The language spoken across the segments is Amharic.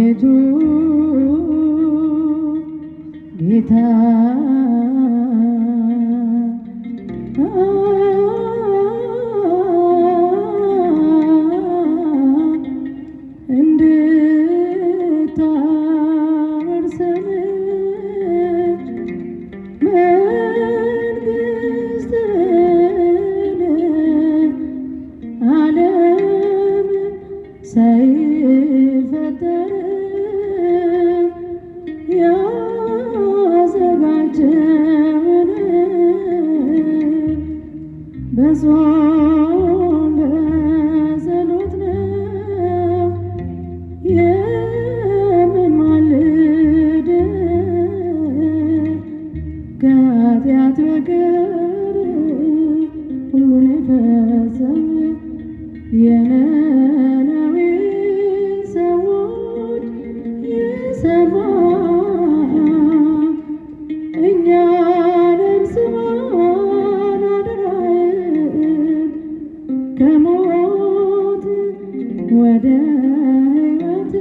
አቤቱ ጌታ በጾም በጸሎት ነው የምንማልድ ከኃጢአት በቀር ሁሉን የፈጸመ የነነዌ ሰዎች የሰማ እኛንም ስማን አደራህን ከሞት ወደ ሕይወት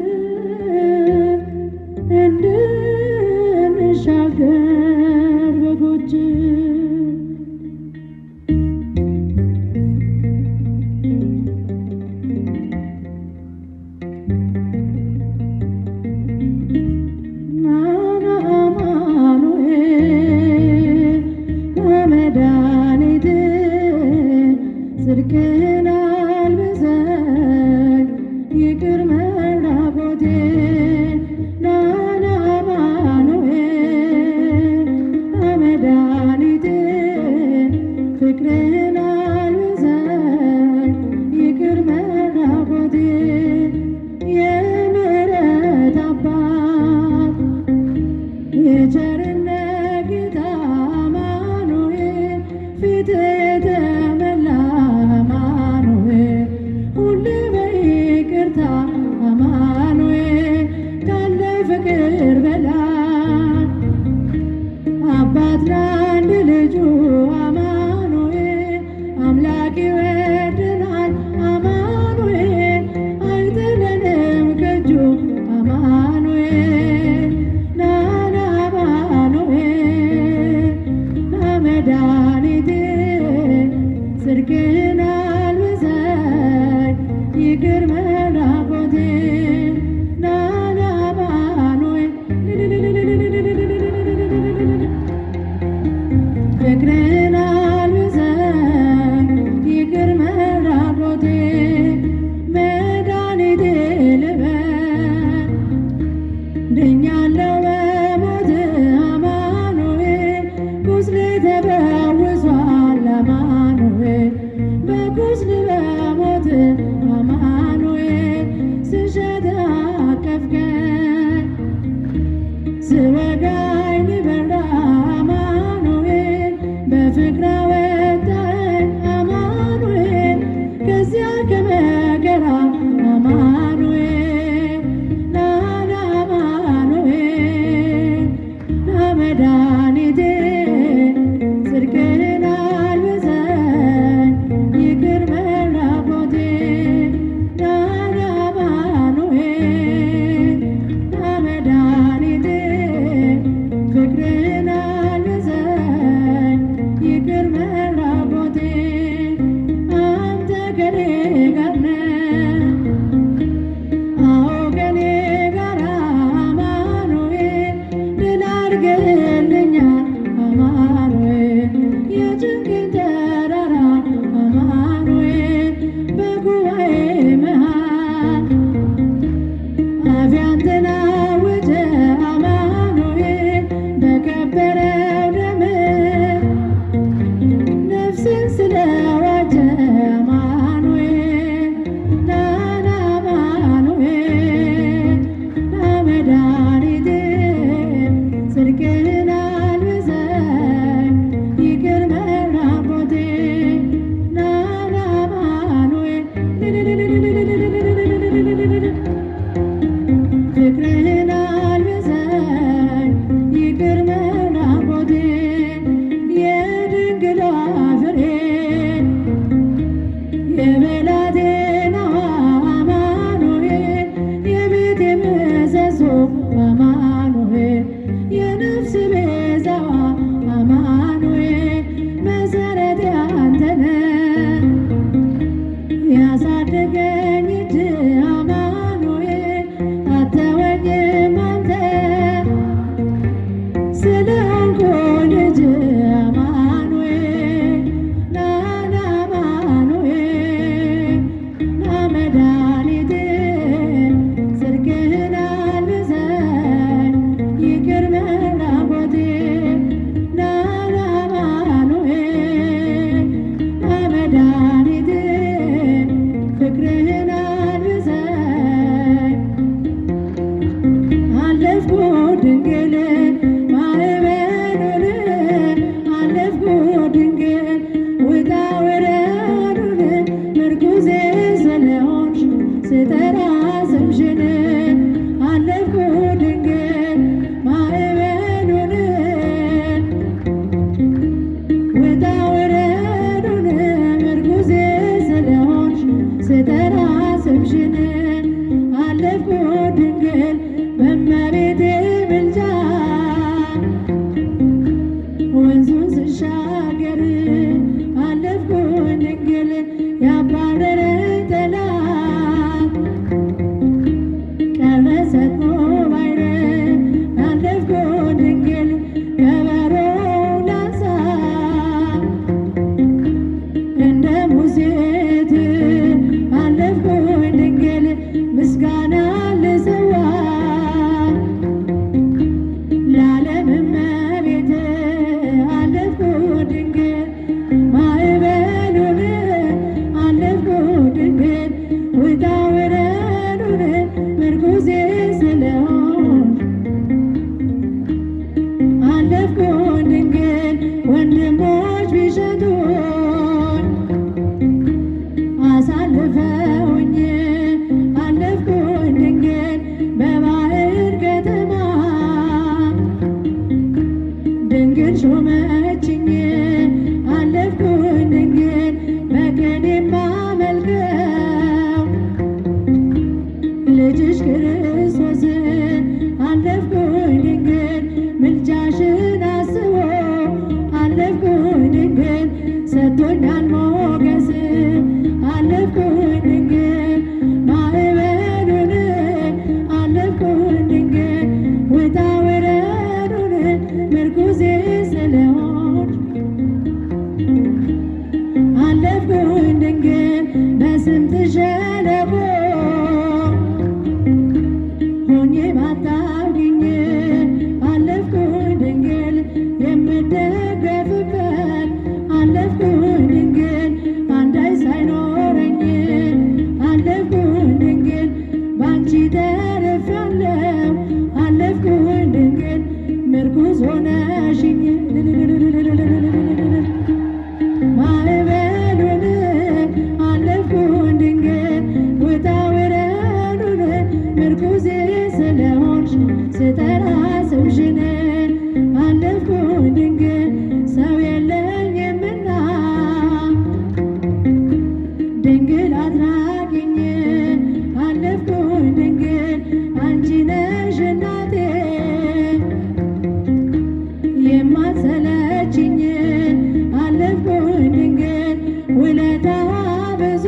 እንድንሻገር በጎች ጽድቅህን አልብሰኝ ይቅር መራቆቴ ናና አማኑኤል መድኃኒቴ ፍቅርህን አልብሰኝ ይቅር መራቆቴ የምሕረት አባት የቸርነት ጌታ አማኑኤል ፊትህ የተመላ አማኑኤል ካለ ፍቅር በላይ አባት ለአንድ ልጁ አማኑኤል አምላክ ይወደናል አማኑኤል አይጥለንም ከእጁ አማኑኤል ናና አማኑኤል መድኃኒቴ ጽድቅህን አልብሰኝ ይቅር መራቆቴ ናና አማኑኤል ፍቅርህን አልብሰኝ ይቅር መራቆቴ መድኃኒቴ ልበል ድኛለሁ በሞት አማኑኤል ቁስሌ ተፈውሷል አማኑኤል በቁስል በሞት አማኑኤል ስሸት አቀፍከኝ ስወጋኝ ሊበራ አማኑኤል በፍቅር አወጣኸኝ አማኑኤል ከዚያ ከመከራ አማኑኤል ናና አማኑኤል መድኃኒቴ ጽድቅህን አልብሰኝ ይቅር መራቆቴ ናና አማኑኤል መድኃኒቴ ፍቅርህን አልብሰኝ ይቅር መራቆቴ አንተ ከኔ ጋር ነህ አዎ ከኔ ጋር አማኑኤል ድል አድርገህልኛል አማኑኤል የጭንቄን ተራራ አማኑኤል በጉባኤ መሃል አፌ አንተን አወጀ አማኑኤል በከበረው ደምህ ነፍሴን ስለዋጀ አማኑኤል ናና አማኑኤል መድኃኒቴ ጽድቅህን አልብሰኝ ይቅር መራቆቴ ናና አማኑኤል ፍቅርህን አልብሰኝ ይቅር መራቆቴ የድንግሏ ፍሬ የብላቴናዋ አማኑኤል የቤቴ አተወኝም አንተ ስለሆንኩ ልጅ አማኑኤል ና አማኑኤል ና መድኃኒቴ ጽድቅህን አልብሰኝ ይቅር መራቆቴ ና አማኑኤል ና መድኃኒቴ ፍቅርህን አልብሰኝ አለፍኩ ድንግል ማዕበሉን አለፍኩ ድንግል ውጣ ውረዱን ምርኩዜ ስለሆንሽ ስጠራ ስምሽን አለፍኩ ድንግል ማዕበሉን ውጣ ውረዱን ምርኩዜ ስለሆንሽ ስጠራ ስምሽን አለፍኩ ድንግል በእመቤቴ ምልጃ ወንዙን ስሻገር አለፍኩ ድንግል ያባረረኝ ጠላት ቀረ ሰጥሞ ባይረ አለፍኩ ድንግል ከበሮ ላንሳ እንደ ሙሴት አለፍኩ ድንግል ምስጋና ልሰዋ ለዓለም እመቤት አለፍኩ ድንግል ማዕበሉን አለፍኩ ድንግል ውጣ ውረዱን ምርኩዜ ስለሆንሽ አለፍኩ ድንግል ወንድሞች ቢሸጡኝ አሳልፈውኝ አለፍኩ ድንግል በባህር ከተማ ድንግል ሾመችኝ አለፍኩ ድንግል በቅኔ የማመልከው ልጅሽ ክርስቶስን አለፍኩ ድንግል ምልጃሽን አስቦ አለፍኩ ድንግል ሰጥቶኛል ሞገስ አለፍኩ ድንግል ማዕበሉን አለፍኩ ድንግል ውጣ ውረዱን ምርኩዜ ስለሆንሽ አለፍኩ ድንግል በስንት ሸለቆ ሆኜ ባታውቂኝ አለፍኩ ድንግል የምደገፍበት አለፍኩ ድንግል አንዳች ሳይኖረኝ አለፍኩ ድንግል ባንቺ ተርፌያለሁ አለፍኩ ድንግል ምርኩዝ ሆነሽኝ ማዕበሉን አለፍኩ ድንግል ውጣ ውረዱን ምርኩዜ ስለሆንሽ ስጠራ ስምሽን አለፍኩ ድንግል ሰው የለኝምና ድንግል አትራቂኝ አለፍኩ ድንግል አንቺ ነሽ እናቴ የማትሰለችኝ አለፍኩ ድንግል ውለታ ብዙ